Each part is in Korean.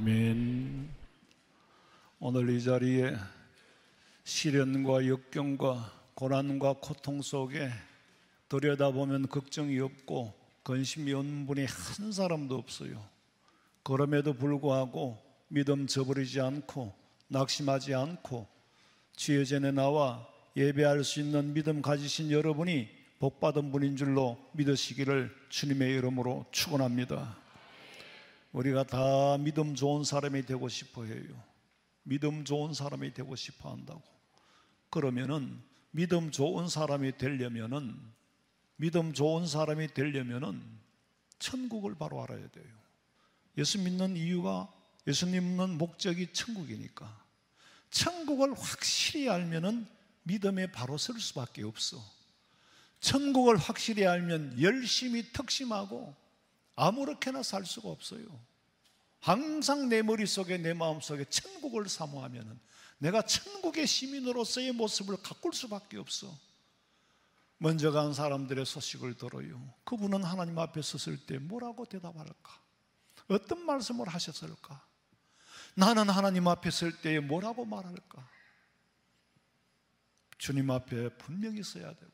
아멘. 오늘 이 자리에 시련과 역경과 고난과 고통 속에 들여다보면 걱정이 없고 근심이 없는 분이 한 사람도 없어요. 그럼에도 불구하고 믿음 저버리지 않고 낙심하지 않고 주의 전에 나와 예배할 수 있는 믿음 가지신 여러분이 복받은 분인 줄로 믿으시기를 주님의 이름으로 축원합니다. 우리가 다 믿음 좋은 사람이 되고 싶어 해요. 믿음 좋은 사람이 되고 싶어 한다고. 그러면은 믿음 좋은 사람이 되려면은 천국을 바로 알아야 돼요. 예수 믿는 이유가, 예수님 믿는 목적이 천국이니까. 천국을 확실히 알면은 믿음에 바로 설 수밖에 없어. 천국을 확실히 알면 열심히 특심하고 아무렇게나 살 수가 없어요. 항상 내 머릿속에, 내 마음속에 천국을 사모하면은 내가 천국의 시민으로서의 모습을 가꿀 수밖에 없어. 먼저 간 사람들의 소식을 들어요. 그분은 하나님 앞에 섰을 때 뭐라고 대답할까? 어떤 말씀을 하셨을까? 나는 하나님 앞에 설 때에 뭐라고 말할까? 주님 앞에 분명히 서야 되고,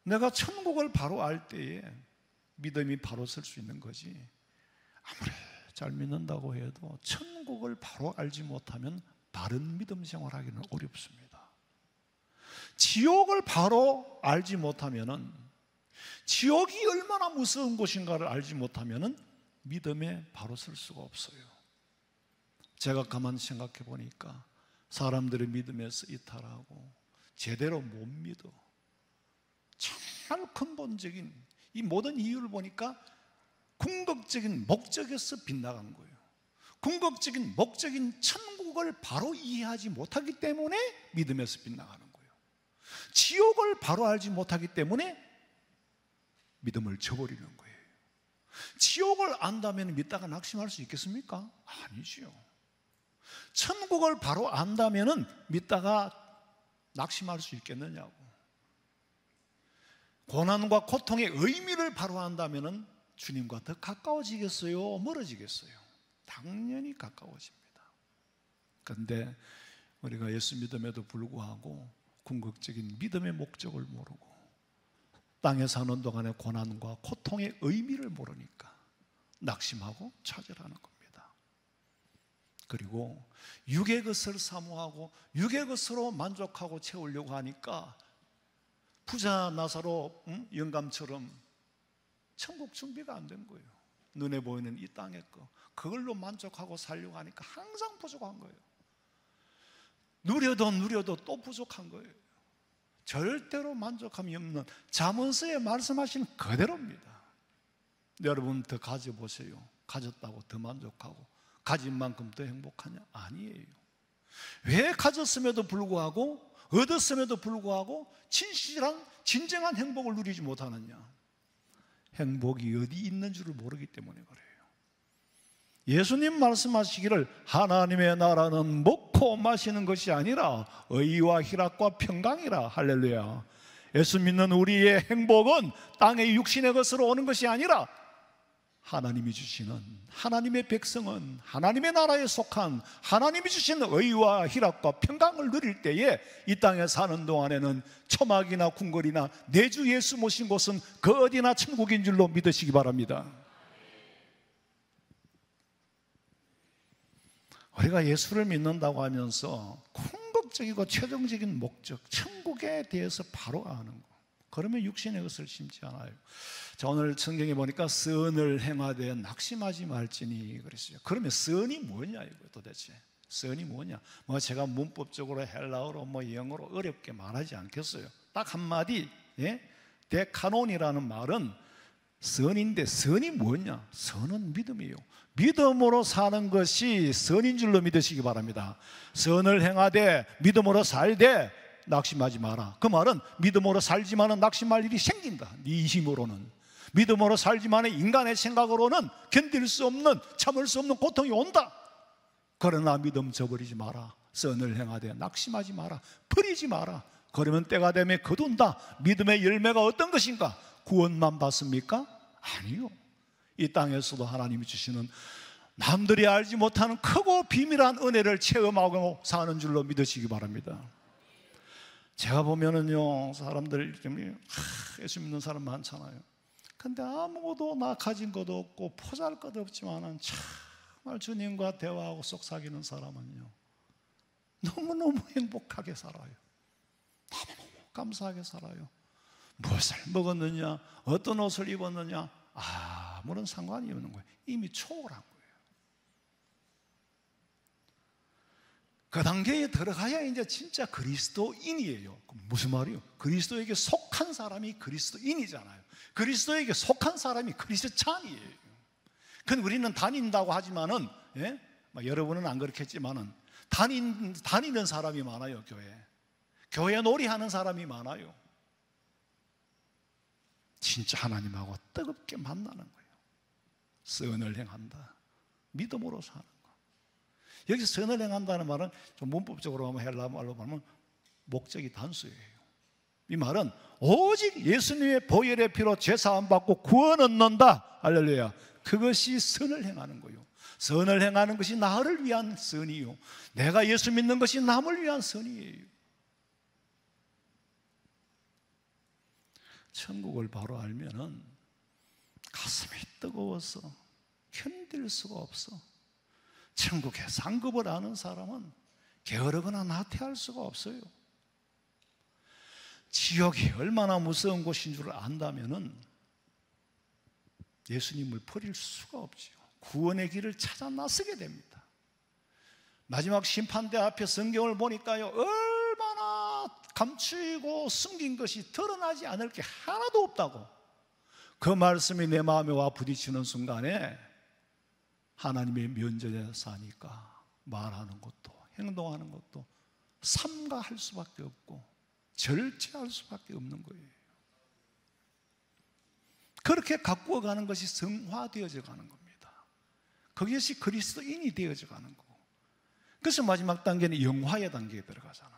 내가 천국을 바로 알 때에 믿음이 바로 설 수 있는 거지. 아무리 잘 믿는다고 해도 천국을 바로 알지 못하면 바른 믿음 생활하기는 어렵습니다. 지옥을 바로 알지 못하면은, 지옥이 얼마나 무서운 곳인가를 알지 못하면은 믿음에 바로 설 수가 없어요. 제가 가만히 생각해 보니까 사람들의 믿음에서 이탈하고 제대로 못 믿어. 정말 근본적인 이 모든 이유를 보니까 궁극적인 목적에서 빗나간 거예요. 궁극적인 목적인 천국을 바로 이해하지 못하기 때문에 믿음에서 빗나가는 거예요. 지옥을 바로 알지 못하기 때문에 믿음을 저버리는 거예요. 지옥을 안다면 믿다가 낙심할 수 있겠습니까? 아니지요. 천국을 바로 안다면 믿다가 낙심할 수 있겠느냐고. 고난과 고통의 의미를 바로 안다면 주님과 더 가까워지겠어요? 멀어지겠어요? 당연히 가까워집니다. 그런데 우리가 예수 믿음에도 불구하고 궁극적인 믿음의 목적을 모르고 땅에 사는 동안의 고난과 고통의 의미를 모르니까 낙심하고 좌절하는 겁니다. 그리고 육의 것을 사모하고 육의 것으로 만족하고 채우려고 하니까 부자 나사로 영감처럼 천국 준비가 안 된 거예요. 눈에 보이는 이 땅의 거, 그걸로 만족하고 살려고 하니까 항상 부족한 거예요. 누려도 또 부족한 거예요. 절대로 만족함이 없는, 잠언서에 말씀하신 그대로입니다. 여러분 더 가져보세요. 가졌다고 더 만족하고 가진 만큼 더 행복하냐? 아니에요. 왜 가졌음에도 불구하고, 얻었음에도 불구하고 진정한 행복을 누리지 못하느냐? 행복이 어디 있는 줄을 모르기 때문에 그래요. 예수님 말씀하시기를 하나님의 나라는 먹고 마시는 것이 아니라 의와 희락과 평강이라. 할렐루야. 예수 믿는 우리의 행복은 땅의 육신의 것으로 오는 것이 아니라 하나님이 주시는, 하나님의 백성은 하나님의 나라에 속한 하나님이 주시는 의와 희락과 평강을 누릴 때에 이 땅에 사는 동안에는 초막이나 궁궐이나 내 주 예수 모신 곳은 그 어디나 천국인 줄로 믿으시기 바랍니다. 우리가 예수를 믿는다고 하면서 궁극적이고 최종적인 목적, 천국에 대해서 바로 아는 거, 그러면 육신의 것을 심지 않아요. 자, 오늘 성경에 보니까 선을 행하되 낙심하지 말지니 그랬어요. 그러면 선이 뭐냐, 이거 도대체 선이 뭐냐? 뭐 제가 문법적으로 헬라어로 뭐 영어로 어렵게 말하지 않겠어요. 딱 한마디, 데카논이라는 말은 선인데, 선이 뭐냐? 선은 믿음이에요. 믿음으로 사는 것이 선인 줄로 믿으시기 바랍니다. 선을 행하되 믿음으로 살되 낙심하지 마라. 그 말은 믿음으로 살지만은 낙심할 일이 생긴다. 네 힘으로는. 믿음으로 살지만은 인간의 생각으로는 견딜 수 없는, 참을 수 없는 고통이 온다. 그러나 믿음 저버리지 마라. 선을 행하되 낙심하지 마라. 버리지 마라. 그러면 때가 되면 거둔다. 믿음의 열매가 어떤 것인가? 구원만 받습니까? 아니요. 이 땅에서도 하나님이 주시는 남들이 알지 못하는 크고 비밀한 은혜를 체험하고 사는 줄로 믿으시기 바랍니다. 제가 보면은요, 사람들 예수 믿는 사람 많잖아요. 근데 아무것도 나 가진 것도 없고 포잘 것도 없지만은 정말 주님과 대화하고 속삭이는 사람은요, 너무너무 행복하게 살아요. 너무너무 감사하게 살아요. 무엇을 먹었느냐, 어떤 옷을 입었느냐, 아무런 상관이 없는 거예요. 이미 초월한 거예요. 그 단계에 들어가야 이제 진짜 그리스도인이에요. 무슨 말이요? 그리스도에게 속한 사람이 그리스도인이잖아요. 그리스도에게 속한 사람이 그리스찬이에요. 그건 우리는 다닌다고 하지만은, 예? 여러분은 안 그렇겠지만은, 다니는 사람이 많아요, 교회 놀이하는 사람이 많아요. 진짜 하나님하고 뜨겁게 만나는 거예요. 선을 행한다. 믿음으로 사는 거. 여기서 선을 행한다는 말은 좀 문법적으로 하면 헬라 말로 하면 목적이 단수예요. 이 말은 오직 예수님의 보혈의 피로 죄사함 받고 구원 얻는다. 할렐루야. 그것이 선을 행하는 거예요. 선을 행하는 것이 나를 위한 선이요, 내가 예수 믿는 것이 남을 위한 선이에요. 천국을 바로 알면은 가슴이 뜨거워서 견딜 수가 없어. 천국의 상급을 아는 사람은 게으르거나 나태할 수가 없어요. 지옥이 얼마나 무서운 곳인 줄 안다면은 예수님을 버릴 수가 없지요. 구원의 길을 찾아 나서게 됩니다. 마지막 심판대 앞에 성경을 보니까요, 얼마나 감추이고 숨긴 것이 드러나지 않을 게 하나도 없다고. 그 말씀이 내 마음에 와 부딪히는 순간에 하나님의 면전에 사니까 말하는 것도 행동하는 것도 삼가할 수밖에 없고 절제할 수밖에 없는 거예요. 그렇게 가꾸어 가는 것이 성화되어져 가는 겁니다. 그것이 그리스도인이 되어져 가는 거고, 그래서 마지막 단계는 영화의 단계에 들어가잖아요.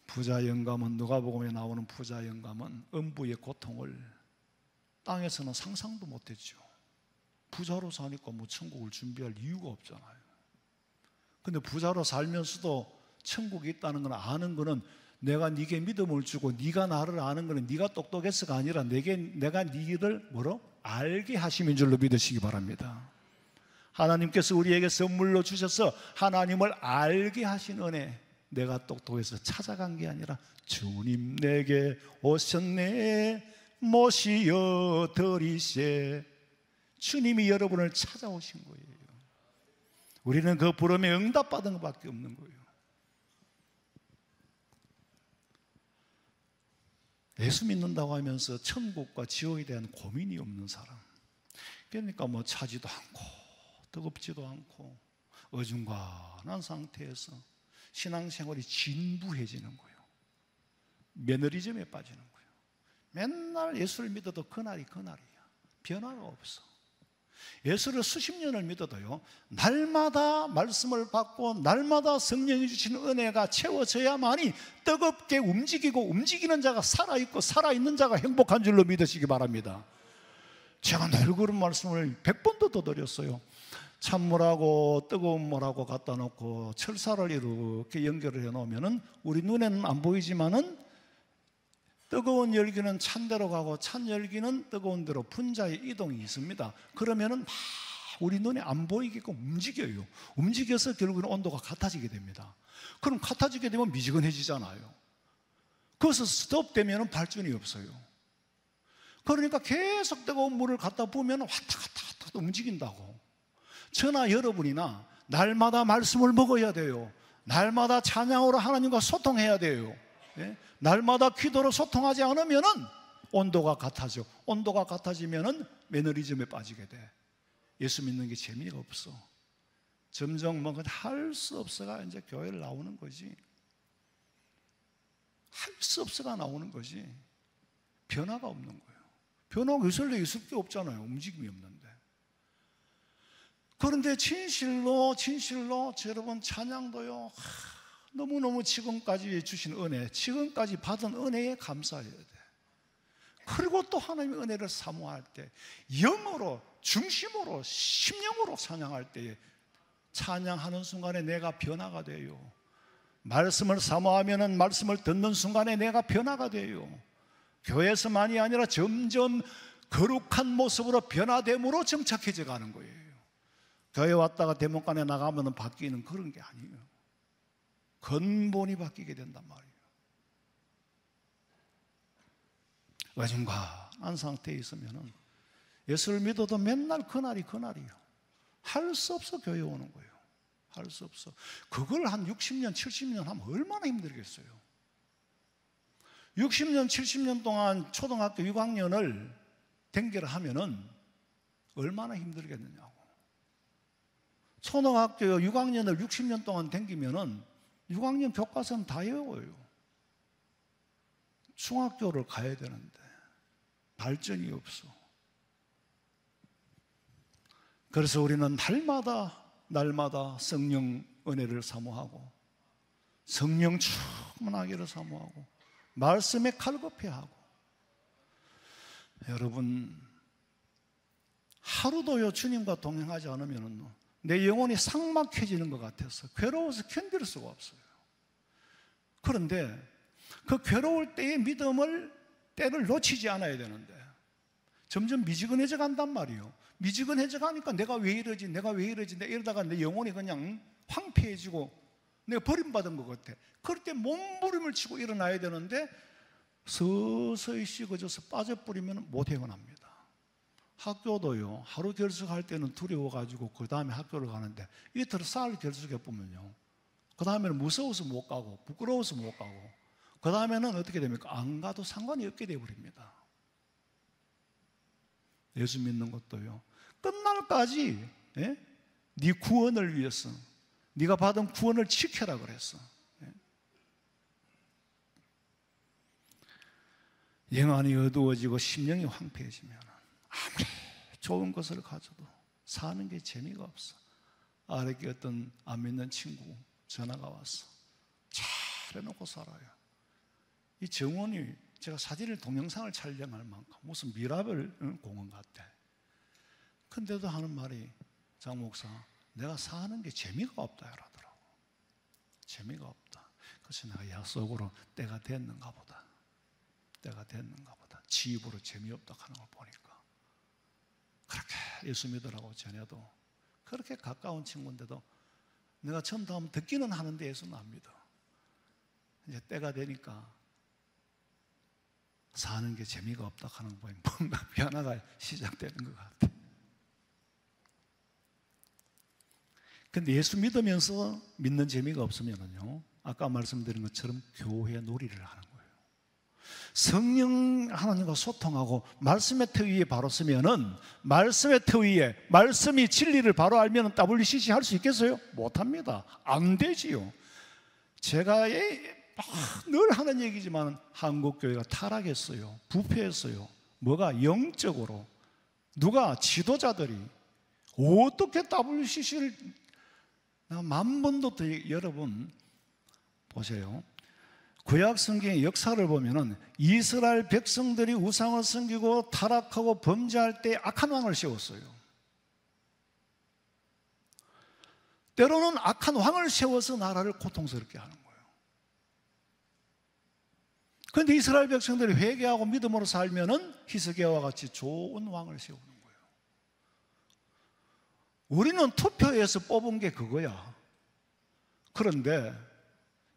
부자 영감은, 누가복음에 나오는 부자 영감은 음부의 고통을 땅에서는 상상도 못했죠. 부자로 사니까 뭐 천국을 준비할 이유가 없잖아요. 근데 부자로 살면서도 천국이 있다는 건 아는 거는, 내가 네게 믿음을 주고 네가 나를 아는 거는 네가 똑똑해서가 아니라 내가 네를 알게 하심인 줄로 믿으시기 바랍니다. 하나님께서 우리에게 선물로 주셔서 하나님을 알게 하신 은혜, 내가 똑똑해서 찾아간 게 아니라 주님 내게 오셨네 모시어 드리세, 주님이 여러분을 찾아오신 거예요. 우리는 그 부름에 응답받은 것밖에 없는 거예요. 예수 믿는다고 하면서 천국과 지옥에 대한 고민이 없는 사람, 그러니까 뭐 차지도 않고 뜨겁지도 않고 어중간한 상태에서 신앙생활이 진부해지는 거예요. 매너리즘에 빠지는 거예요. 맨날 예수를 믿어도 그날이 그날이야. 변화가 없어. 예수를 수십 년을 믿어도요, 날마다 말씀을 받고 날마다 성령이 주시는 은혜가 채워져야만이 뜨겁게 움직이고, 움직이는 자가 살아있고 살아있는 자가 행복한 줄로 믿으시기 바랍니다. 제가 늘 그런 말씀을 100번도 더 드렸어요. 찬물하고 뜨거운 물하고 갖다 놓고 철사를 이렇게 연결을 해 놓으면은 우리 눈에는 안 보이지만은 뜨거운 열기는 찬 데로 가고 찬 열기는 뜨거운 데로 분자의 이동이 있습니다. 그러면은 막 우리 눈에 안 보이게끔 움직여요. 움직여서 결국은 온도가 같아지게 됩니다. 그럼 같아지게 되면 미지근해지잖아요. 거기서 스톱되면은 발전이 없어요. 그러니까 계속 뜨거운 물을 갖다 부으면 왔다 갔다 움직인다고. 저나 여러분이나 날마다 말씀을 먹어야 돼요. 날마다 찬양으로 하나님과 소통해야 돼요. 예? 날마다 기도로 소통하지 않으면은 온도가 같아져. 온도가 같아지면은 매너리즘에 빠지게 돼. 예수 믿는 게 재미가 없어. 점점 뭐 할 수 없어가 이제 교회를 나오는 거지. 할 수 없어가 나오는 거지. 변화가 없는 거예요. 변화가 있을 게 없잖아요. 움직임이 없는데. 그런데 진실로 여러분 찬양도요, 너무너무 지금까지 주신 은혜, 지금까지 받은 은혜에 감사해야 돼. 그리고 또 하나님의 은혜를 사모할 때, 영으로, 중심으로, 심령으로 찬양할 때에 찬양하는 순간에 내가 변화가 돼요. 말씀을 사모하면 말씀을 듣는 순간에 내가 변화가 돼요. 교회에서만이 아니라 점점 거룩한 모습으로 변화됨으로 정착해져 가는 거예요. 교회 왔다가 대목간에 나가면 바뀌는 그런 게 아니에요. 근본이 바뀌게 된단 말이에요. 어중간한 상태에 있으면 예수를 믿어도 맨날 그날이에요. 할 수 없어 교회 오는 거예요. 할 수 없어. 그걸 한 60년, 70년 하면 얼마나 힘들겠어요. 60년, 70년 동안 초등학교 6학년을 댕기를 하면은 얼마나 힘들겠느냐고. 초등학교 6학년을 60년 동안 댕기면은 6학년 교과서는 다 외워요. 중학교를 가야 되는데 발전이 없어. 그래서 우리는 날마다 성령 은혜를 사모하고 성령 충만하기를 사모하고 말씀에 칼급해야 하고. 여러분, 하루도요 주님과 동행하지 않으면 내 영혼이 삭막해지는 것 같아서 괴로워서 견딜 수가 없어요. 그런데 그 괴로울 때의 때를 놓치지 않아야 되는데 점점 미지근해져 간단 말이에요. 미지근해져 가니까 내가 왜 이러지 이러다가 내 영혼이 그냥 황폐해지고 내가 버림받은 것 같아. 그럴 때 몸부림을 치고 일어나야 되는데 서서히 씻어져서 빠져버리면 못 헤어납니다. 학교도요, 하루 결석할 때는 두려워가지고 그 다음에 학교를 가는데 이틀 쌀 결석해보면요, 그 다음에는 무서워서 못 가고 부끄러워서 못 가고 그 다음에는 어떻게 됩니까? 안 가도 상관이 없게 되어버립니다. 예수 믿는 것도요, 끝날까지 네 구원을 위해서 네가 받은 구원을 지켜라 그랬어. 영안이 어두워지고 심령이 황폐해지면 아무리 좋은 것을 가져도 사는 게 재미가 없어. 아래께 어떤 안 믿는 친구 전화가 왔어. 잘해놓고 살아요. 이 정원이 제가 사진을 동영상을 촬영할 만큼 무슨 미라벨 공원 같아. 근데도 하는 말이, 장 목사, 내가 사는 게 재미가 없다 이러더라고. 재미가 없다. 그래서 내가 약속으로 때가 됐는가 보다. 지 입으로 재미없다 하는 걸 보니까 그렇게 예수 믿으라고 전해도 그렇게 가까운 친구인데도 내가 전담 듣기는 하는데 예수는 안 믿어. 이제 때가 되니까 사는 게 재미가 없다 하는 거 보면 뭔가 변화가 시작되는 것 같아. 근데 예수 믿으면서 믿는 재미가 없으면요, 아까 말씀드린 것처럼 교회 놀이를 하는 거예요. 성령 하나님과 소통하고 말씀의 터 위에 바로 서면은, 말씀의 터 위에 말씀이 진리를 바로 알면은 WCC 할 수 있겠어요? 못합니다. 안 되지요. 제가 늘 하는 얘기지만 한국교회가 타락했어요. 부패했어요. 뭐가? 영적으로. 누가? 지도자들이. 어떻게 WCC를 만 번도 더, 여러분 보세요. 구약 성경의 역사를 보면은 이스라엘 백성들이 우상을 섬기고 타락하고 범죄할 때 악한 왕을 세웠어요. 때로는 악한 왕을 세워서 나라를 고통스럽게 하는 거예요. 그런데 이스라엘 백성들이 회개하고 믿음으로 살면은 히스기야와 같이 좋은 왕을 세우는 거예요. 우리는 투표해서 뽑은 게 그거야. 그런데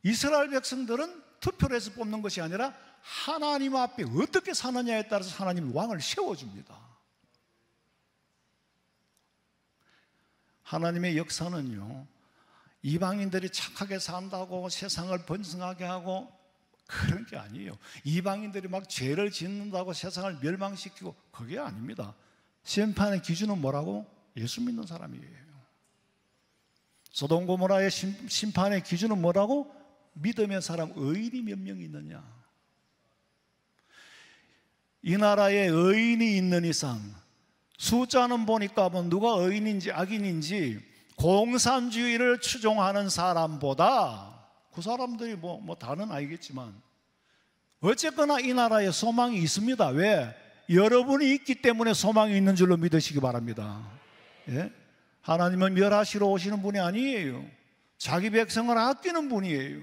이스라엘 백성들은 투표를 해서 뽑는 것이 아니라 하나님 앞에 어떻게 사느냐에 따라서 하나님이 왕을 세워줍니다. 하나님의 역사는요, 이방인들이 착하게 산다고 세상을 번성하게 하고 그런 게 아니에요. 이방인들이 막 죄를 짓는다고 세상을 멸망시키고 그게 아닙니다. 심판의 기준은 뭐라고? 예수 믿는 사람이에요. 소돔 고모라의 심판의 기준은 뭐라고? 믿음의 사람, 의인이 몇 명 있느냐. 이 나라에 의인이 있는 이상, 숫자는 보니까 뭐 누가 의인인지 악인인지 공산주의를 추종하는 사람보다, 그 사람들이 뭐 다는 아니겠지만 어쨌거나 이 나라에 소망이 있습니다. 왜? 여러분이 있기 때문에 소망이 있는 줄로 믿으시기 바랍니다. 예? 하나님은 멸하시러 오시는 분이 아니에요. 자기 백성을 아끼는 분이에요.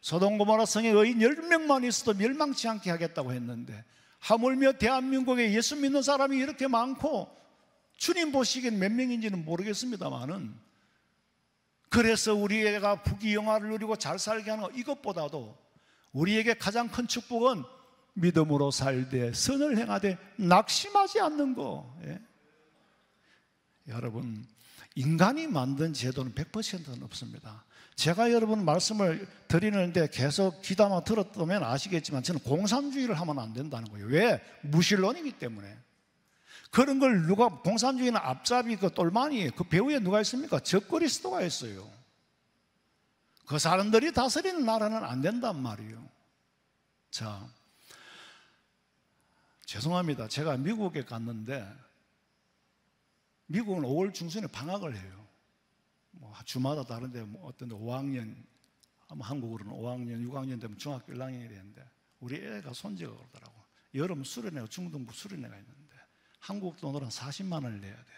소돔 고모라 성에 의인 10명만 있어도 멸망치 않게 하겠다고 했는데, 하물며 대한민국에 예수 믿는 사람이 이렇게 많고 주님 보시기엔 몇 명인지는 모르겠습니다만은, 그래서 우리가 부귀영화를 누리고 잘 살게 하는 것, 이것보다도 우리에게 가장 큰 축복은 믿음으로 살되 선을 행하되 낙심하지 않는 거. 예? 여러분, 인간이 만든 제도는 100%는 없습니다. 제가 여러분 말씀을 드리는데 계속 귀담아 들었다면 아시겠지만, 저는 공산주의를 하면 안 된다는 거예요. 왜? 무신론이기 때문에. 그런 걸 누가, 공산주의는 앞잡이 그 똘마니, 그 배후에 누가 있습니까? 적그리스도가 있어요. 그 사람들이 다스리는 나라는 안 된단 말이에요. 자, 죄송합니다. 제가 미국에 갔는데, 미국은 5월 중순에 방학을 해요. 뭐 주마다 다른데, 뭐 어떤 데 5학년, 한국으로는 5학년, 6학년 되면 중학교 1학년이 되는데, 우리 애가 손자가 그러더라고. 여름 수련회가, 중등부 수련회가 있는데 한국 돈으로 한 40만 원을 내야 돼.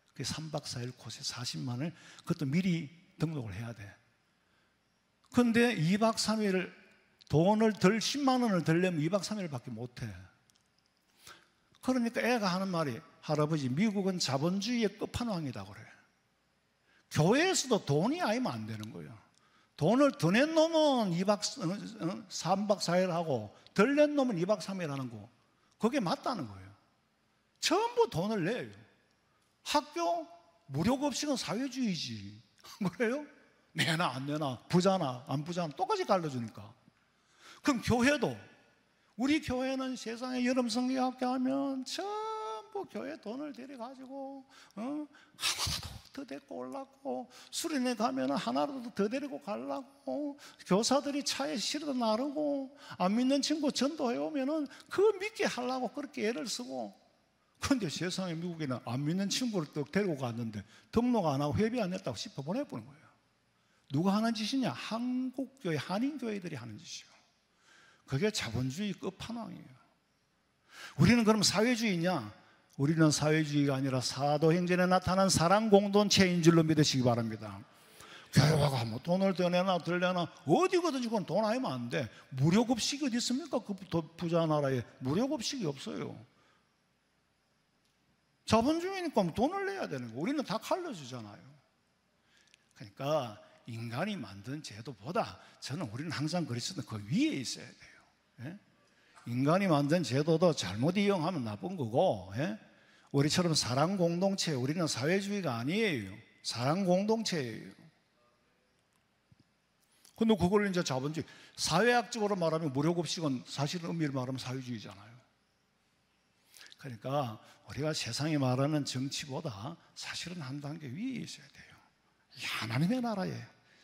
그게 3박 4일 코스에 40만 원을, 그것도 미리 등록을 해야 돼. 근데 2박 3일을 돈을 덜 10만 원을 덜 내면 2박 3일밖에 못 해. 그러니까 애가 하는 말이, 할아버지, 미국은 자본주의의 끝판왕이다 그래. 교회에서도 돈이 아니면 안 되는 거예요. 돈을 더 낸 놈은 3박 4일 하고 덜 낸 놈은 2박 3일 하는 거, 그게 맞다는 거예요. 전부 돈을 내요. 학교 무료급식은 사회주의지. 그래요? 내나 안 내나, 부자나 안 부자나 똑같이 갈라주니까. 그럼 교회도, 우리 교회는 세상에 여름 성경학교 하면 전부 교회 돈을 데려가지고 하나라도 더 데리고 올라고, 수련회 가면 하나라도 더 데리고 가려고, 교사들이 차에 실어다 나르고, 안 믿는 친구 전도해 오면은 그거 믿게 하려고 그렇게 애를 쓰고. 그런데 세상에 미국에는 안 믿는 친구를 또 데리고 갔는데 등록 안 하고 회비 안 냈다고 씹어 보내보는 거예요. 누가 하는 짓이냐? 한국교회, 한인교회들이 하는 짓이요. 그게 자본주의 끝판왕이에요. 우리는 그럼 사회주의냐? 우리는 사회주의가 아니라 사도행전에 나타난 사랑 공동체인 줄로 믿으시기 바랍니다. 교회가 뭐 돈을 더 내나 덜 내나 어디거든지 그건 돈 아니면 안 돼. 무료급식이 어디 있습니까? 그 부자 나라에 무료급식이 없어요. 자본주의니까 돈을 내야 되는 거. 우리는 다 갈라주잖아요. 그러니까 인간이 만든 제도보다 저는, 우리는 항상 그리스도는 그 위에 있어야 돼요. 예? 인간이 만든 제도도 잘못 이용하면 나쁜 거고, 예? 우리처럼 사랑 공동체, 우리는 사회주의가 아니에요. 사랑 공동체예요. 근데 그걸 이제 자본주의, 사회학적으로 말하면 무료급식은 사실은 의미를 말하면 사회주의잖아요. 그러니까 우리가 세상에 말하는 정치보다 사실은 한 단계 위에 있어야 돼요. 하나님의 나라에,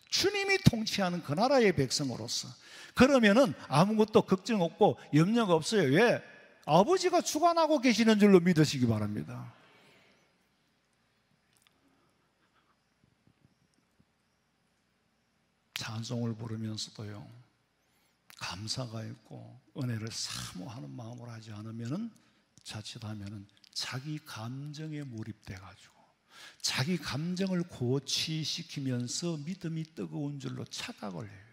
주님이 통치하는 그 나라의 백성으로서. 그러면은 아무것도 걱정 없고 염려가 없어요. 왜? 아버지가 주관하고 계시는 줄로 믿으시기 바랍니다. 찬송을 부르면서도요, 감사가 있고 은혜를 사모하는 마음으로 하지 않으면은, 자칫하면은 자기 감정에 몰입돼 가지고 자기 감정을 고취시키면서 믿음이 뜨거운 줄로 착각을 해요.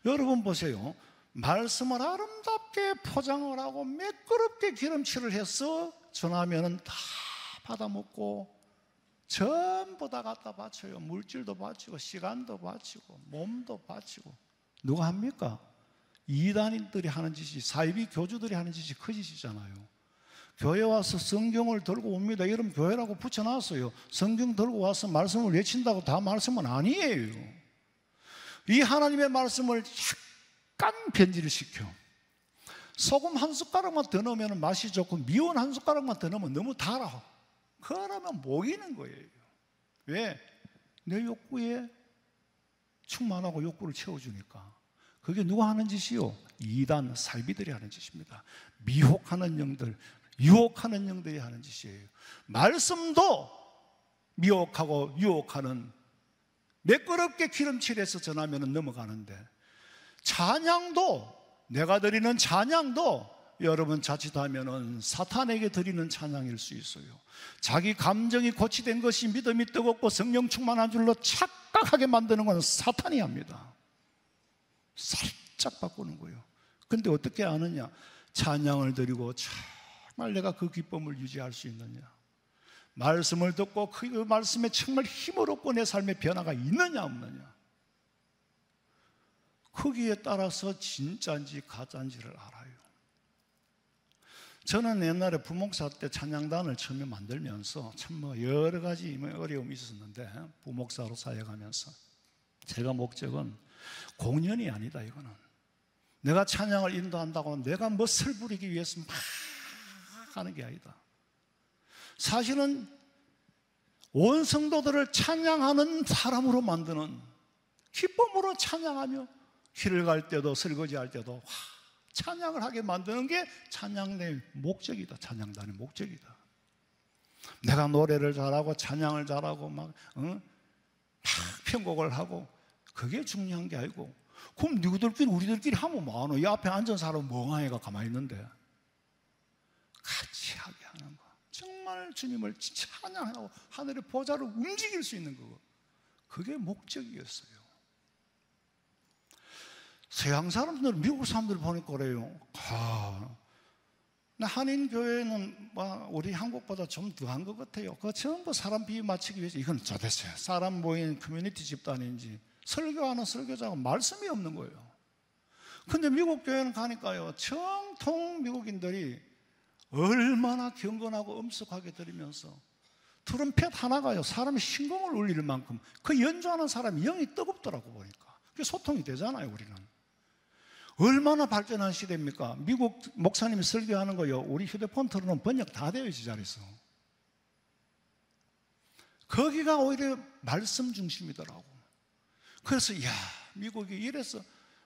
여러분 보세요. 말씀을 아름답게 포장을 하고 매끄럽게 기름칠을 해서 전하면은 다 받아먹고 전부 다 갖다 바쳐요. 물질도 바치고 시간도 바치고 몸도 바치고. 누가 합니까? 이단인들이 하는 짓이, 사이비 교주들이 하는 짓이 그 짓이잖아요. 교회 와서 성경을 들고 옵니다. 이러면 교회라고 붙여놨어요. 성경 들고 와서 말씀을 외친다고 다 말씀은 아니에요. 이 하나님의 말씀을 약간 변질을 시켜. 소금 한 숟가락만 더 넣으면 맛이 좋고 미원 한 숟가락만 더 넣으면 너무 달아. 그러면 모이는 거예요. 왜? 내 욕구에 충만하고 욕구를 채워주니까. 그게 누가 하는 짓이요? 이단 살비들이 하는 짓입니다. 미혹하는 영들, 유혹하는 영들이 하는 짓이에요. 말씀도 미혹하고 유혹하는, 매끄럽게 기름칠해서 전하면 넘어가는데, 찬양도, 내가 드리는 찬양도 여러분 자칫하면은 사탄에게 드리는 찬양일 수 있어요. 자기 감정이 고치된 것이 믿음이 뜨겁고 성령 충만한 줄로 착각하게 만드는 건 사탄이 합니다. 살짝 바꾸는 거예요. 근데 어떻게 아느냐? 찬양을 드리고 정말 내가 그 기쁨을 유지할 수 있느냐? 말씀을 듣고 그 말씀에 정말 힘을 얻고 내 삶의 변화가 있느냐 없느냐? 거기에 따라서 진짜인지 가짜인지를 알아요. 저는 옛날에 부목사 때 찬양단을 처음에 만들면서 참 뭐 여러 가지 어려움이 있었는데, 부목사로 사역하면서 제가 목적은 공연이 아니다. 이거는 내가 찬양을 인도한다고 내가 멋을 부리기 위해서 막 하는 게 아니다. 사실은 온 성도들을 찬양하는 사람으로 만드는, 기쁨으로 찬양하며 길을 갈 때도 설거지할 때도 찬양을 하게 만드는 게 찬양의 목적이다. 찬양단의 목적이다. 내가 노래를 잘하고 찬양을 잘하고 막 편곡을 하고 그게 중요한 게 아니고, 그럼 누구들끼리 우리들끼리 하면 뭐하노? 이 앞에 앉은 사람 멍하니가 가만히 있는데 같이 하게 하는 거, 정말 주님을 찬양하고 하늘의 보좌를 움직일 수 있는 거, 그게 목적이었어요. 서양 사람들, 미국 사람들 보니까 그래요. 한인 교회는 우리 한국보다 좀 더한 것 같아요. 그 전부 사람 비유 맞추기 위해서, 이건 도대체 사람 모인 커뮤니티 집단인지 설교하는 설교자가 말씀이 없는 거예요. 근데 미국 교회는 가니까요, 정통 미국인들이 얼마나 경건하고 엄숙하게 들으면서 트럼펫 하나가요 사람의 심금을 울릴 만큼 그 연주하는 사람이 영이 뜨겁더라고 보니까. 그게 소통이 되잖아요. 우리는 얼마나 발전한 시대입니까? 미국 목사님이 설교하는 거요, 우리 휴대폰 틀어놓으면 번역 다 돼요. 제자리에서. 거기가 오히려 말씀 중심이더라고. 그래서 미국이 이래서,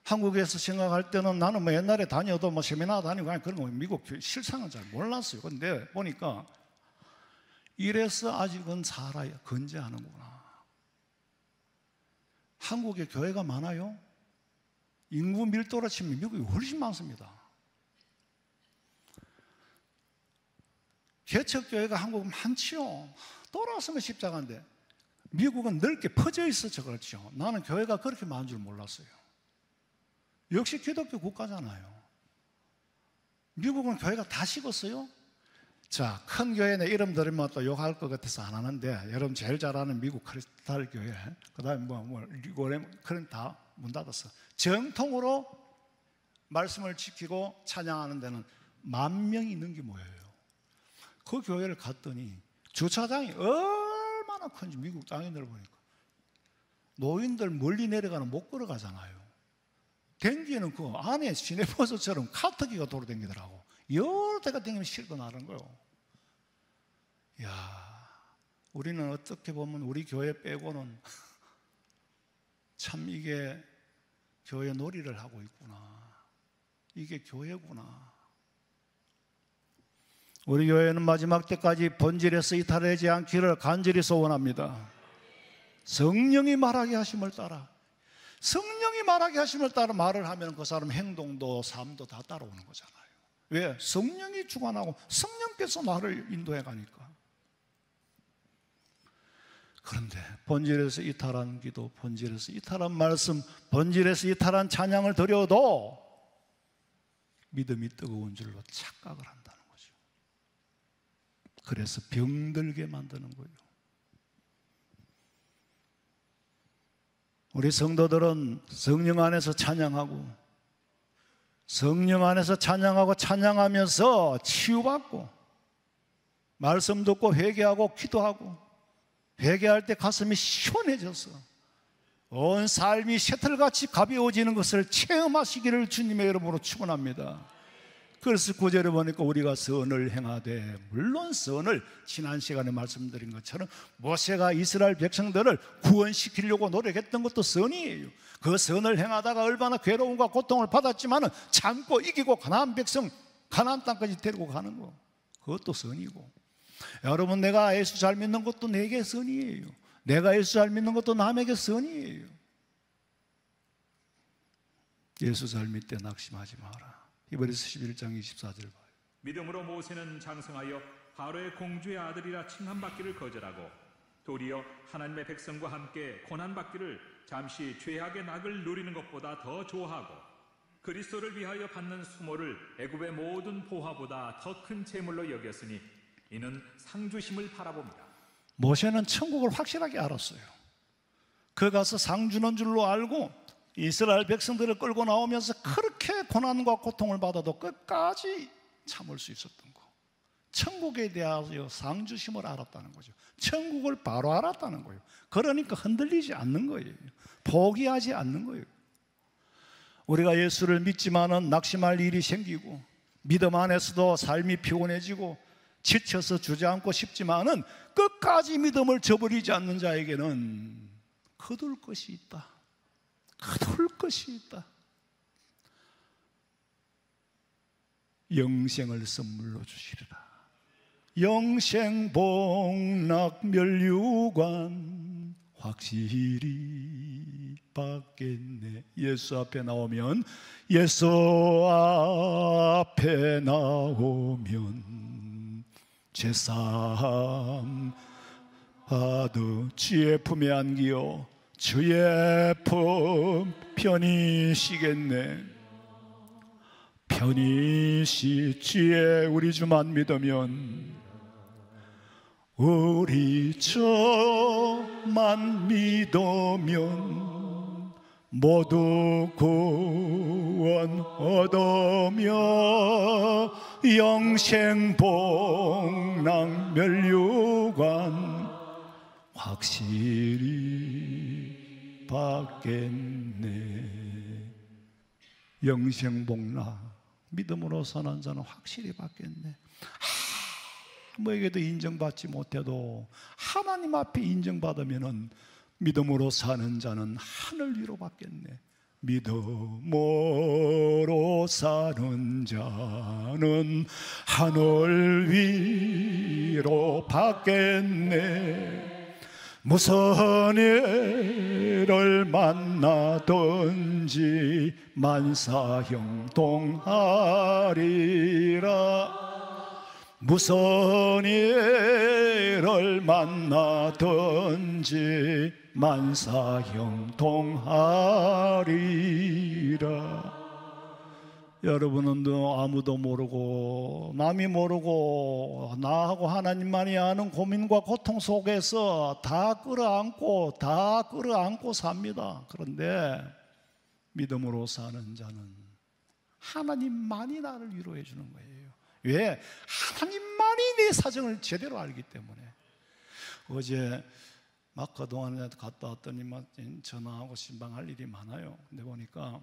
한국에서 생각할 때는 나는 뭐 옛날에 다녀도 뭐 세미나 다니고 그런 거 미국 실상은 잘 몰랐어요. 근데 보니까 이래서 아직은 살아야 건재하는구나. 한국에 교회가 많아요. 인구 밀도로 치면 미국이 훨씬 많습니다. 개척교회가 한국은 많지요. 돌아서면 십자가인데 미국은 넓게 퍼져 있어서 그렇죠. 나는 교회가 그렇게 많은 줄 몰랐어요. 역시 기독교 국가잖아요. 미국은 교회가 다 식었어요. 자, 큰 교회는 이름 들으면 또 욕할 것 같아서 안 하는데, 여러분 제일 잘 아는 미국 크리스탈 교회, 그 다음에 리고렘, 그런 다 문 닫았어. 정통으로 말씀을 지키고 찬양하는 데는 10,000명이 있는 게 뭐예요? 그 교회를 갔더니 주차장이 얼마나 큰지 미국 땅인들 보니까 노인들 멀리 내려가는 못 걸어가잖아요. 댕기는 그 안에 시내버스처럼 카트기가 돌아다니더라고. 여러 대가 댕기면 실고 나는 거요. 우리는 어떻게 보면 우리 교회 빼고는 참 이게 교회 놀이를 하고 있구나. 이게 교회구나. 우리 교회는 마지막 때까지 본질에서 이탈하지 않기를 간절히 소원합니다. 성령이 말하게 하심을 따라, 성령이 말하게 하심을 따라 말을 하면 그 사람 행동도 삶도 다 따라오는 거잖아요. 왜? 성령이 주관하고 성령께서 나를 인도해 가니까. 그런데 본질에서 이탈한 기도, 본질에서 이탈한 말씀, 본질에서 이탈한 찬양을 드려도 믿음이 뜨거운 줄로 착각을 한다는 거죠. 그래서 병들게 만드는 거예요. 우리 성도들은 성령 안에서 찬양하고, 성령 안에서 찬양하고 찬양하면서 치유받고, 말씀 듣고 회개하고 기도하고, 회개할 때 가슴이 시원해져서 온 삶이 셔틀같이 가벼워지는 것을 체험하시기를 주님의 이름으로 축원합니다. 그래서 9절에 보니까 우리가 선을 행하되, 물론 선을 지난 시간에 말씀드린 것처럼 모세가 이스라엘 백성들을 구원시키려고 노력했던 것도 선이에요. 그 선을 행하다가 얼마나 괴로움과 고통을 받았지만 참고 이기고 가나안 백성, 가나안 땅까지 데리고 가는 거, 그것도 선이고, 여러분 내가 예수 잘 믿는 것도 내게 선이에요. 내가 예수 잘 믿는 것도 남에게 선이에요. 예수 잘 믿되 낙심하지 마라. 히브리서 11장 24절 봐요. 믿음으로 모세는 장성하여 바로의 공주의 아들이라 칭함받기를 거절하고 도리어 하나님의 백성과 함께 고난받기를 잠시 죄악의 낙을 누리는 것보다 더 좋아하고 그리스도를 위하여 받는 수모를 애굽의 모든 보화보다 더 큰 재물로 여겼으니 이는 상주심을 바라봅니다. 모세는 천국을 확실하게 알았어요. 그 가서 상 주는 줄로 알고 이스라엘 백성들을 끌고 나오면서 그렇게 고난과 고통을 받아도 끝까지 참을 수 있었던 거. 천국에 대하여 상주심을 알았다는 거죠. 천국을 바로 알았다는 거예요. 그러니까 흔들리지 않는 거예요. 포기하지 않는 거예요. 우리가 예수를 믿지만은 낙심할 일이 생기고 믿음 안에서도 삶이 피곤해지고 지쳐서 주저앉고 싶지만은 끝까지 믿음을 저버리지 않는 자에게는 거둘 것이 있다. 거둘 것이 있다. 영생을 선물로 주시리라. 영생 복락 멸류관 확실히 받겠네. 예수 앞에 나오면 제삼 하도 주의 품에 안기어 주의 품 편히 쉬겠네. 편히 쉬 주의 우리 주만 믿으면 우리 주만 믿으면 모두 구원 얻으며 영생 복락 멸류관 확실히 받겠네. 영생 복락 믿음으로 사는 자는 확실히 받겠네. 아무에게도 인정받지 못해도 하나님 앞에 인정받으면 믿음으로 사는 자는 하늘 위로 받겠네. 믿음으로 사는 자는 하늘 위로 받겠네. 무슨 일을 만나든지 만사형통하리라. 무슨 일을 만나든지 만사형통하리라. 여러분은 아무도 모르고 남이 모르고 나하고 하나님만이 아는 고민과 고통 속에서 다 끌어안고 삽니다. 그런데 믿음으로 사는 자는 하나님만이 나를 위로해 주는 거예요. 왜? 하나님만이 내 사정을 제대로 알기 때문에. 어제 막 그동안에 갔다 왔더니 전화하고 신방할 일이 많아요. 근데 보니까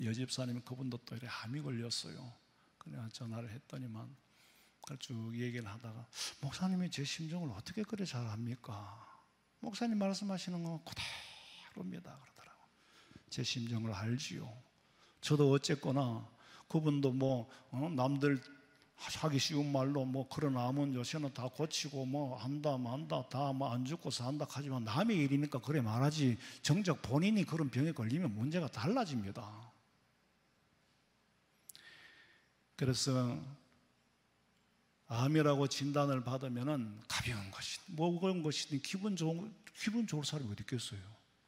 여집사님 그분도 또 이렇게 암이 걸렸어요. 그래서 전화를 했더니만 쭉 얘기를 하다가 목사님이 제 심정을 어떻게 그래 잘 압니까? 목사님 말씀하시는 건 그대로입니다 그러더라고. 제 심정을 알지요. 저도 어쨌거나 그분도 남들 하기 쉬운 말로 그런 암은 요새는 다 고치고 한다 만다 다 안 죽고 산다 하지만 남의 일이니까 그래 말하지 정작 본인이 그런 병에 걸리면 문제가 달라집니다. 그래서 암이라고 진단을 받으면은 가벼운 것이든 무거운 것이든 기분 좋을 사람이 어디 있겠어요.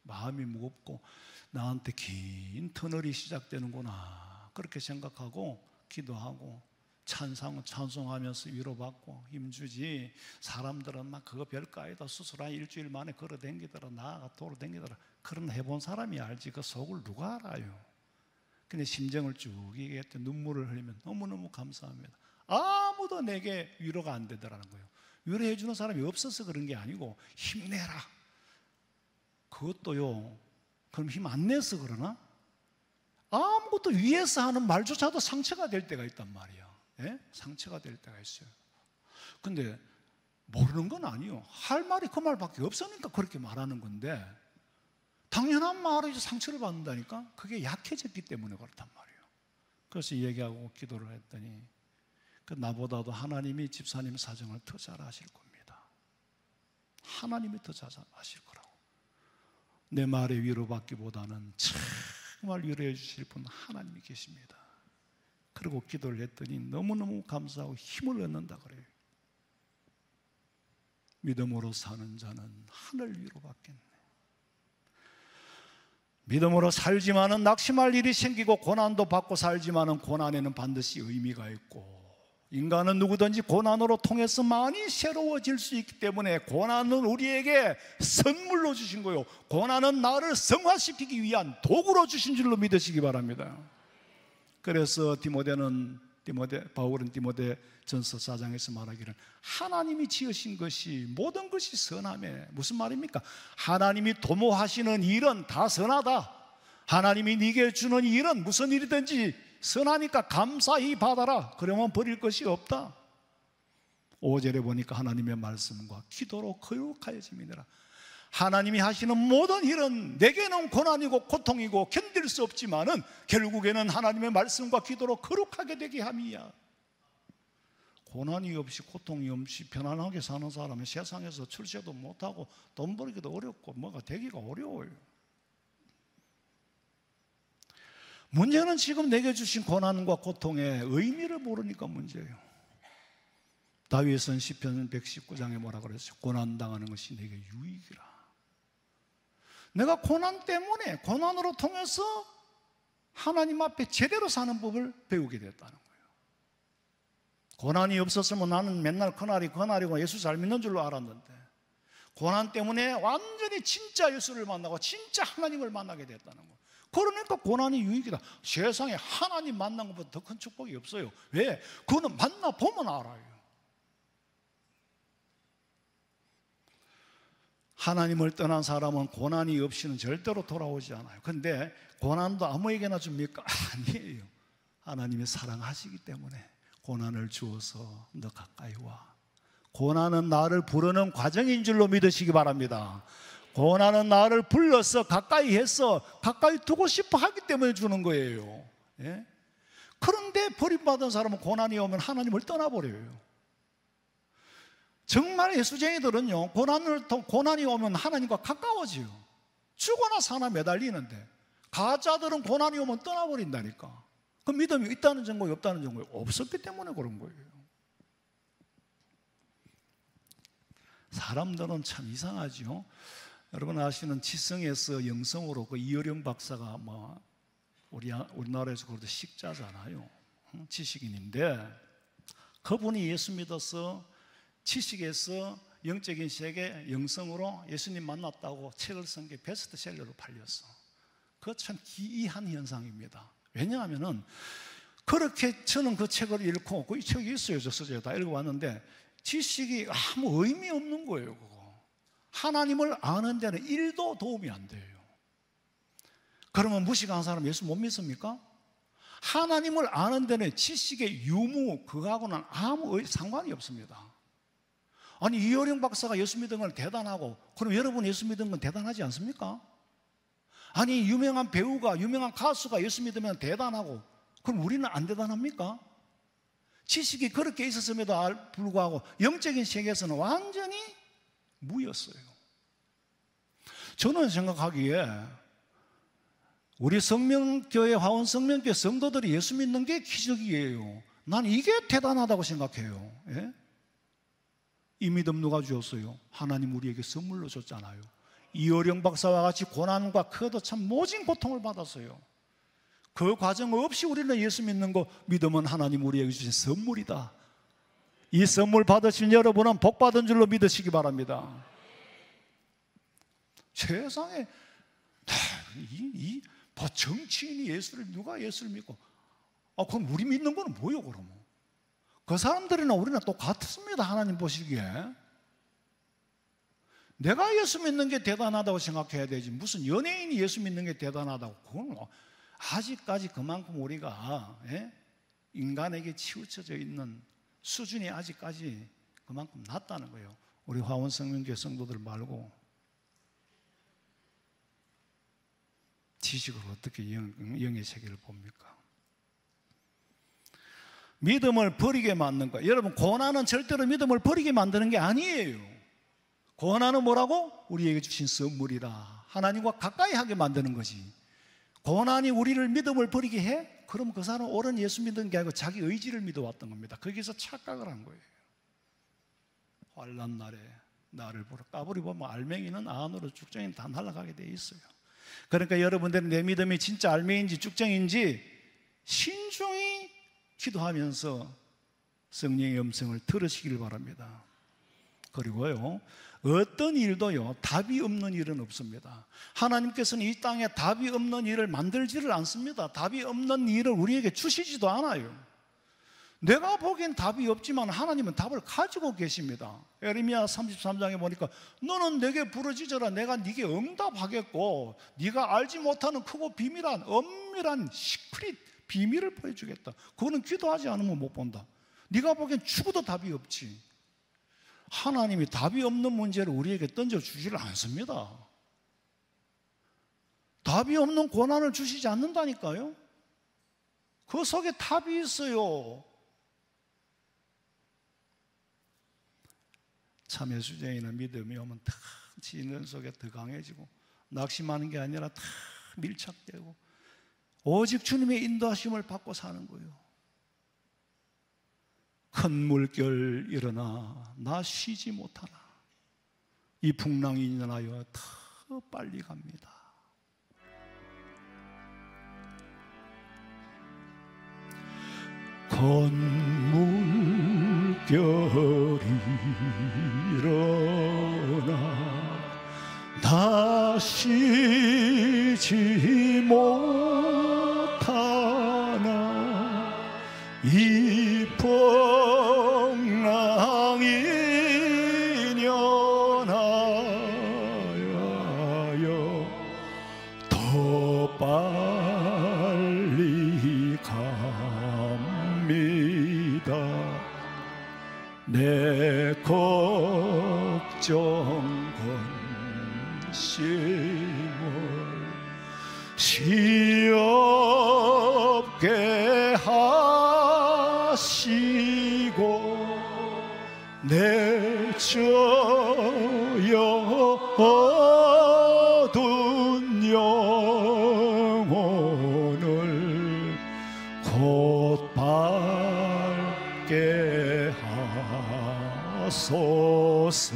마음이 무겁고 나한테 긴 터널이 시작되는구나 그렇게 생각하고 기도하고 찬송하면서 위로받고 힘주지. 사람들은 막 그거 별거 아니다 수술한 일주일 만에 걸어 댕기더라 나아가 도로 댕기더라. 그런 해본 사람이 알지 그 속을 누가 알아요. 근데 심정을 쭉 얘기했더니 눈물을 흘리면 너무너무 감사합니다. 아무도 내게 위로가 안 되더라는 거예요. 위로해 주는 사람이 없어서 그런 게 아니고 힘내라. 그것도요. 그럼 힘 안 내서 그러나? 아무것도 위에서 하는 말조차도 상처가 될 때가 있단 말이야. 예? 상처가 될 때가 있어요. 근데 모르는 건 아니에요. 할 말이 그 말밖에 없으니까 그렇게 말하는 건데 당연한 말이 상처를 받는다니까. 그게 약해졌기 때문에 그렇단 말이에요. 그래서 얘기하고 기도를 했더니 나보다도 하나님이 집사님 사정을 더 잘 아실 겁니다. 하나님이 더 잘 아실 거라고. 내 말에 위로받기보다는 정말 위로해 주실 분 하나님이 계십니다. 그리고 기도를 했더니 너무너무 감사하고 힘을 얻는다 그래요. 믿음으로 사는 자는 하늘 위로 받겠네. 믿음으로 살지만은 낙심할 일이 생기고 고난도 받고 살지만은 고난에는 반드시 의미가 있고, 인간은 누구든지 고난으로 통해서 많이 새로워질 수 있기 때문에 고난은 우리에게 선물로 주신 거요, 고난은 나를 성화시키기 위한 도구로 주신 줄로 믿으시기 바랍니다. 그래서 바울은 디모데전서 4장에서 말하기를 하나님이 지으신 것이 모든 것이 선하매, 무슨 말입니까? 하나님이 도모하시는 일은 다 선하다. 하나님이 네게 주는 일은 무슨 일이든지 선하니까 감사히 받아라. 그러면 버릴 것이 없다. 5절에 보니까 하나님의 말씀과 기도로 거룩하여짐이니라. 하나님이 하시는 모든 일은 내게는 고난이고 고통이고 견딜 수 없지만은 결국에는 하나님의 말씀과 기도로 거룩하게 되게 함이야. 고난이 없이 고통이 없이 편안하게 사는 사람은 세상에서 출세도 못하고 돈 벌기도 어렵고 뭐가 되기가 어려워요. 문제는 지금 내게 주신 고난과 고통의 의미를 모르니까 문제예요. 다윗은 시편 119장에 뭐라 그랬어요? 고난당하는 것이 내게 유익이라. 내가 고난 때문에, 고난으로 통해서 하나님 앞에 제대로 사는 법을 배우게 됐다는 거예요. 고난이 없었으면 나는 맨날 그날이고 예수 잘 믿는 줄로 알았는데, 고난 때문에 완전히 진짜 예수를 만나고 진짜 하나님을 만나게 됐다는 거예요. 그러니까 고난이 유익이다. 세상에 하나님 만난 것보다 더 큰 축복이 없어요. 왜? 그거는 만나보면 알아요. 하나님을 떠난 사람은 고난이 없이는 절대로 돌아오지 않아요. 근데 고난도 아무에게나 줍니까? 아니에요. 하나님이 사랑하시기 때문에 고난을 주어서 너 가까이 와. 고난은 나를 부르는 과정인 줄로 믿으시기 바랍니다. 고난은 나를 불러서 가까이 해서 가까이 두고 싶어 하기 때문에 주는 거예요. 예? 그런데 버림받은 사람은 고난이 오면 하나님을 떠나버려요. 정말 예수쟁이들은요, 고난이 오면 하나님과 가까워져요. 죽어나 사나 매달리는데, 가짜들은 고난이 오면 떠나버린다니까. 그 믿음이 있다는 증거가 없다는 증거가 없었기 때문에 그런 거예요. 사람들은 참 이상하죠. 여러분 아시는 지성에서 영성으로 그 이어령 박사가 우리나라에서 그래도 식자잖아요. 지식인인데, 그분이 예수 믿어서 지식에서 영적인 세계, 영성으로 예수님 만났다고 책을 쓴 게 베스트셀러로 팔렸어. 그거 참 기이한 현상입니다. 왜냐하면은 그렇게 저는 그 책을 읽고, 그 책이 있어요. 저 서재에 다 읽어봤는데 지식이 아무 의미 없는 거예요. 그거 하나님을 아는 데는 1도 도움이 안 돼요. 그러면 무식한 사람 예수 못 믿습니까? 하나님을 아는 데는 지식의 유무 그거하고는 아무 상관이 없습니다. 아니 이어령 박사가 예수 믿은 건 대단하고, 그럼 여러분 예수 믿은 건 대단하지 않습니까? 아니 유명한 배우가, 유명한 가수가 예수 믿으면 대단하고, 그럼 우리는 안 대단합니까? 지식이 그렇게 있었음에도 불구하고 영적인 세계에서는 완전히 무였어요. 저는 생각하기에 우리 성명교회, 화원 성명교회 성도들이 예수 믿는 게 기적이에요. 난 이게 대단하다고 생각해요. 예? 이 믿음 누가 주었어요? 하나님 우리에게 선물로 줬잖아요. 이어령 박사와 같이 고난과 그것도 참 모진 고통을 받았어요. 그 과정 없이 우리는 예수 믿는 거, 믿음은 하나님 우리에게 주신 선물이다. 이 선물 받으신 여러분은 복 받은 줄로 믿으시기 바랍니다. 세상에 정치인이 누가 예수를 믿고, 그럼 우리 믿는 거는 뭐예요? 그러면 그 사람들이나 우리나 똑같습니다. 하나님 보시기에. 내가 예수 믿는 게 대단하다고 생각해야 되지, 무슨 연예인이 예수 믿는 게 대단하다고. 그건 아직까지 그만큼 우리가 인간에게 치우쳐져 있는 수준이 아직까지 그만큼 낮다는 거예요. 우리 화원 성명교회 성도들 말고 지식으로 어떻게 영의 세계를 봅니까? 믿음을 버리게 만든 거예요. 여러분, 고난은 절대로 믿음을 버리게 만드는 게 아니에요. 고난은 뭐라고? 우리에게 주신 선물이라. 하나님과 가까이 하게 만드는 거지. 고난이 우리를 믿음을 버리게 해? 그럼 그 사람은 옳은 예수 믿은 게 아니고 자기 의지를 믿어왔던 겁니다. 거기서 착각을 한 거예요. 환난 날에 나를 보라. 까불이 보면 알맹이는 안으로, 쭉정이는 다 날아가게 돼 있어요. 그러니까 여러분들은 내 믿음이 진짜 알맹이인지 쭉정인지 신중히 기도하면서 성령의 음성을 들으시길 바랍니다. 그리고요, 어떤 일도요, 답이 없는 일은 없습니다. 하나님께서는 이 땅에 답이 없는 일을 만들지를 않습니다. 답이 없는 일을 우리에게 주시지도 않아요. 내가 보기엔 답이 없지만 하나님은 답을 가지고 계십니다. 예레미야 33장에 보니까 너는 내게 부르짖어라. 내가 네게 응답하겠고 네가 알지 못하는 크고 비밀한 엄밀한 시크릿 비밀을 보여주겠다. 그거는 기도하지 않으면 못 본다. 네가 보기엔 죽어도 답이 없지. 하나님이 답이 없는 문제를 우리에게 던져주지를 않습니다. 답이 없는 고난을 주시지 않는다니까요. 그 속에 답이 있어요. 참회 수쟁이나 믿음이 오면 탁 지는 속에 더 강해지고 낙심하는 게 아니라 탁 밀착되고 오직 주님의 인도하심을 받고 사는 거예요. 큰 물결 일어나 나 쉬지 못하나 이 풍랑이 인하여 더 빨리 갑니다. 큰 물결이 일어나 나 쉬지 못하나 이 풍랑이 연하여 더 빨리 갑니다. 내 걱정 근심을 시없게 하시고 내 어두운 영혼을 곧 밝게 하소서.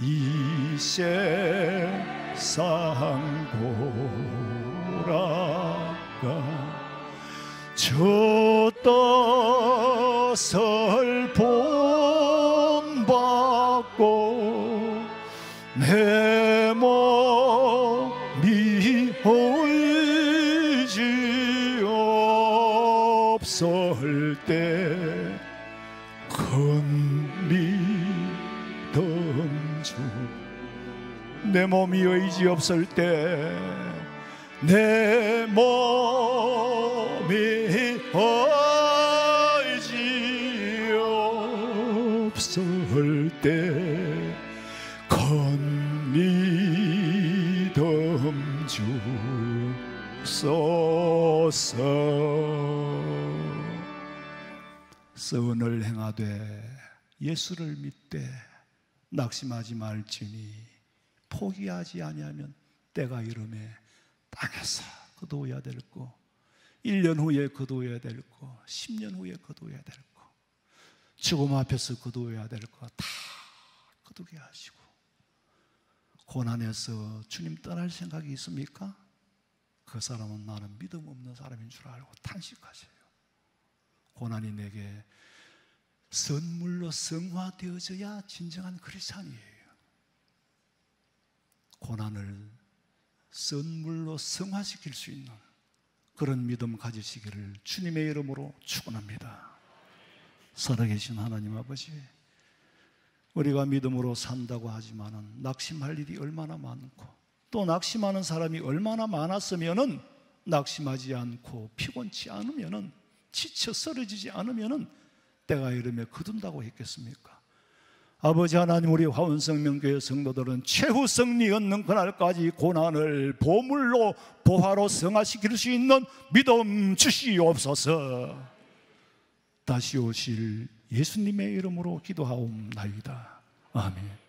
이 세상 돌아가 저 뜻을 본받고 내 몸이 의지 없을 때 큰 믿음 주 내 몸이 의지 없을 때 내 몸이 의지 없을 때 큰 믿음 주소서. 선을 행하되 예수를 믿되 낙심하지 말지니 포기하지 아니하면 때가 이르매 땅에서 거두어야 될 거, 1년 후에 거두어야 될 거, 10년 후에 거두어야 될 거, 죽음 앞에서 거두어야 될 거 다 거두게 하시고, 고난에서 주님 떠날 생각이 있습니까? 그 사람은 나는 믿음 없는 사람인 줄 알고 탄식하세요. 고난이 내게 선물로 성화되어져야 진정한 크리스찬이에요. 고난을 선물로 성화시킬 수 있는 그런 믿음 가지시기를 주님의 이름으로 축원합니다. 살아계신 하나님 아버지, 우리가 믿음으로 산다고 하지만은 낙심할 일이 얼마나 많고 또 낙심하는 사람이 얼마나 많았으면은 낙심하지 않고 피곤치 않으면은 지쳐 쓰러지지 않으면은 때가 이르며 거둔다고 했겠습니까? 아버지 하나님, 우리 화원성명교회 성도들은 최후 승리 얻는 그날까지 고난을 보물로 보화로 성화시킬 수 있는 믿음 주시옵소서. 다시 오실 예수님의 이름으로 기도하옵나이다. 아멘.